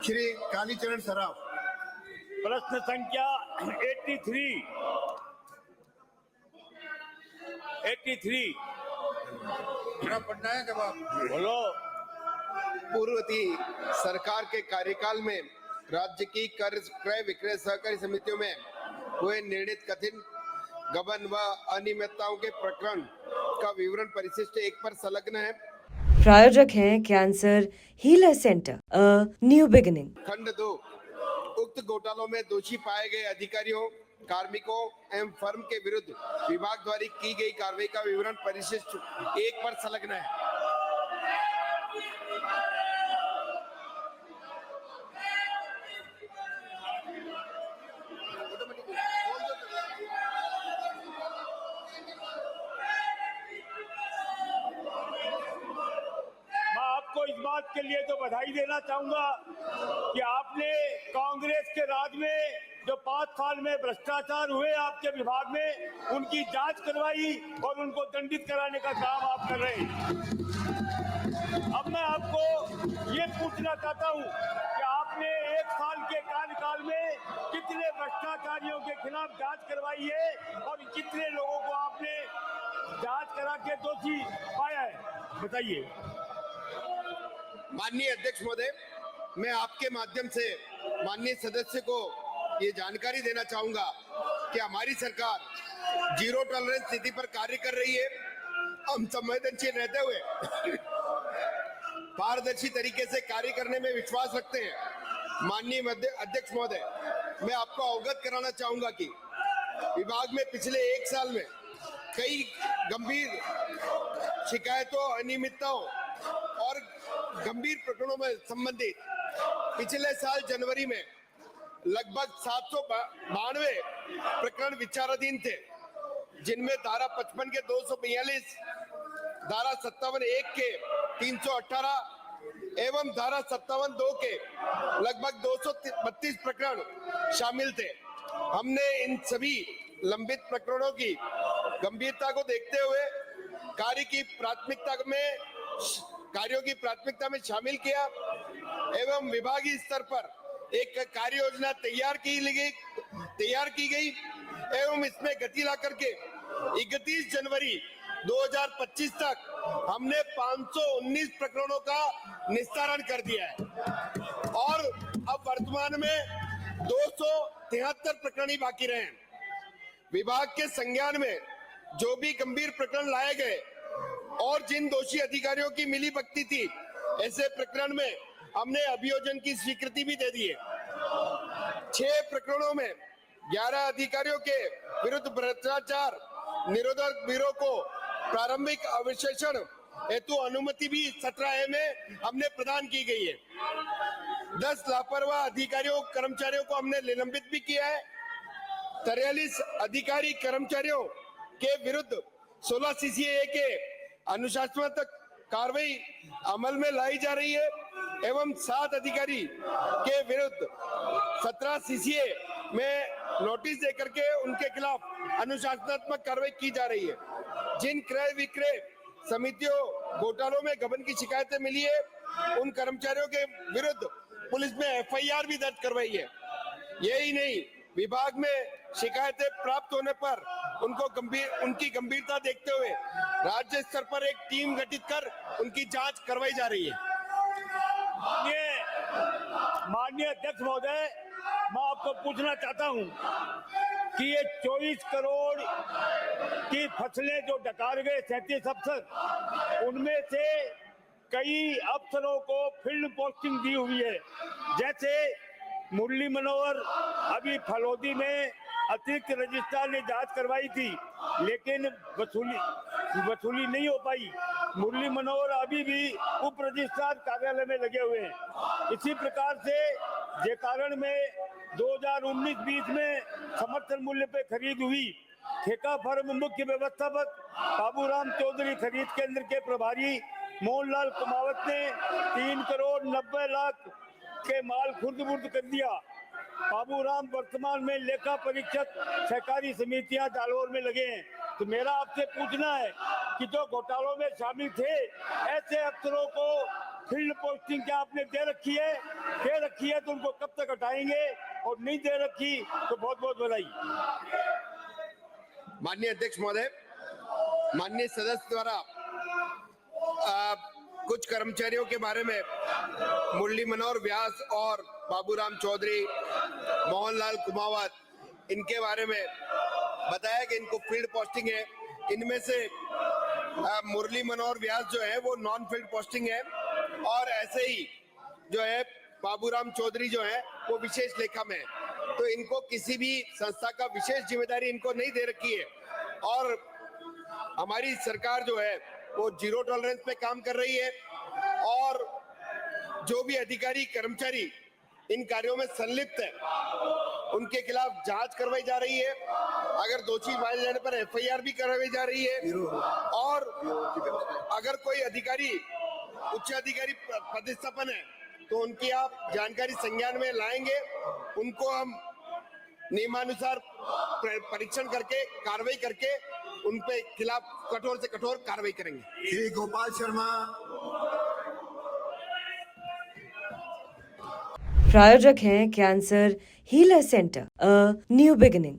श्री कालीचरण सराफ। प्रश्न संख्या 83 पढ़ना है जवाब। बोलो। पूर्ववर्ती सरकार के कार्यकाल में राज्य की कर क्रय विक्रय सहकारी समितियों में हुए निर्णित कथित गबन व अनियमितताओं के प्रकरण का विवरण परिशिष्ट 1 पर संलग्न है। प्रायोजक हैं cancer healer centre, a new beginning. खंड 2, उक्त घोटालों में दोषी पाए गए अधिकारियों, कार्मिकों एवं फर्म के विरुद्ध विभाग द्वारा की गई कार्रवाई का विवरण परिशिष्ट 1 पर संलग्न है। इस बात के लिए तो बधाई देना चाहूंगा कि आपने कांग्रेस के राज में जो 5 साल में भ्रष्टाचार हुए आपके विभाग में, उनकी जांच करवाई और उनको दंडित कराने का काम आप कर रहे हैं। अब मैं आपको ये पूछना चाहता हूं कि आपने 1 साल के कार्यकाल में कितने भ्रष्टाचारियों के खिलाफ जांच करवाई है और कितने लोगों को आपने जांच करा के दोषी पाया है, बताइए। माननीय अध्यक्ष महोदय, मैं आपके माध्यम से माननीय सदस्य को ये जानकारी देना चाहूंगा कि हमारी सरकार जीरो टॉलरेंस नीति पर कार्य कर रही है। हम संवेदनशील रहते हुए पारदर्शी तरीके से कार्य करने में विश्वास रखते हैं। माननीय अध्यक्ष महोदय, मैं आपको अवगत कराना चाहूंगा कि विभाग में पिछले 1 साल में कई गंभीर शिकायतों, अनियमितताओं और गंभीर प्रकरणों में संबंधित पिछले साल जनवरी में लगभग 792 प्रकरण विचाराधीन थे, जिनमें धारा 55 के 242, धारा 57(1) के 318 एवं धारा 57(2) के लगभग 232 प्रकरण शामिल थे। हमने इन सभी लंबित प्रकरणों की गंभीरता को देखते हुए कार्यों की प्राथमिकता में शामिल किया एवं विभागीय स्तर पर एक कार्य योजना तैयार की गई एवं इसमें गति ला करके 31 जनवरी 2025 तक हमने 519 प्रकरणों का निस्तारण कर दिया है और अब वर्तमान में 273 प्रकरण ही बाकी रहे हैं। विभाग के संज्ञान में जो भी गंभीर प्रकरण लाए गए और जिन दोषी अधिकारियों की मिली भगती थी, ऐसे प्रकरण में हमने अभियोजन की स्वीकृति भी दे दी है। 6 प्रकरणों में 11 अधिकारियों के विरुद्ध भ्रष्टाचार निरोधक ब्यूरो को प्रारंभिक अविशेषण हेतु अनुमति भी 17A में हमने प्रदान की गई है। 10 लापरवाह अधिकारियों कर्मचारियों को हमने निलंबित भी किया है। 43 अधिकारी कर्मचारियों के विरुद्ध 16 CCA के अनुशासनात्मक कार्रवाई अमल में लाई जा रही है एवं 7 अधिकारी के विरुद्ध 17 CCA में नोटिस देकर के उनके खिलाफ अनुशासनात्मक कार्रवाई की जा रही है। जिन क्रय विक्रय समितियों घोटालों में गबन की शिकायतें मिली है, उन कर्मचारियों के विरुद्ध पुलिस में FIR भी दर्ज करवाई है। यही नहीं, विभाग में शिकायतें प्राप्त होने पर उनकी गंभीरता देखते हुए राज्य स्तर पर एक टीम गठित कर उनकी जांच करवाई जा रही है। माननीय अध्यक्ष महोदय, मैं आपको पूछना चाहता हूं कि ये 24 करोड़ की फसलें जो डकार गए 37 अफसर, उनमें से कई अफसरों को फील्ड पोस्टिंग दी हुई है। जैसे मुरली मनोहर अभी फलोदी में अतिरिक्त रजिस्ट्रार ने जांच करवाई थी, लेकिन वसूली नहीं हो पाई। मुरली मनोहर अभी भी उप रजिस्ट्रार कार्यालय में लगे हुए हैं। इसी प्रकार से जेकारण में 2019-20 में समर्थन मूल्य पे खरीद हुई। ठेका फर्म मुख्य व्यवस्थापक बाबूराम चौधरी, खरीद केंद्र के प्रभारी मोहनलाल कुमावत ने 3 करोड़ 90 लाख के माल खुर्द-बुर्द कर दिया। बाबूराम वर्तमान में लेखा परीक्षक सहकारी समितियां जालौर में लगे हैं। तो मेरा आपसे पूछना है कि जो घोटालों में शामिल थे, ऐसे अफसरों को फील्ड पोस्टिंग क्या आपने दे रखी है तो उनको कब तक हटाएंगे, और नहीं दे रखी तो बहुत बहुत बधाई। माननीय अध्यक्ष महोदय, माननीय सदस्य द्वारा कुछ कर्मचारियों के बारे में मुरली मनोहर व्यास और बाबूराम चौधरी, मोहनलाल कुमावत, इनके बारे में बताया कि इनको फील्ड पोस्टिंग है। इनमें से मुरली मनोहर व्यास जो है वो नॉन फील्ड पोस्टिंग है, और ऐसे ही जो है बाबूराम चौधरी जो है वो विशेष लेखा में है। तो इनको किसी भी संस्था का विशेष जिम्मेदारी इनको नहीं दे रखी है, और हमारी सरकार जो है वो जीरो टॉलरेंस पे काम कर रही है, और जो भी अधिकारी कर्मचारी इन कार्यों में संलिप्त है उनके खिलाफ जांच करवाई जा रही है। अगर दोषी पाए जाने पर एफआईआर भी करवाई जा रही है, और अगर कोई अधिकारी उच्च अधिकारी प्रतिस्थापन है तो उनकी आप जानकारी संज्ञान में लाएंगे, उनको हम नियमानुसार परीक्षण करके कार्रवाई करके उन पे खिलाफ कठोर से कठोर कार्रवाई करेंगे। श्री गोपाल शर्मा। प्रायोजक हैं cancer healer centre, a new beginning.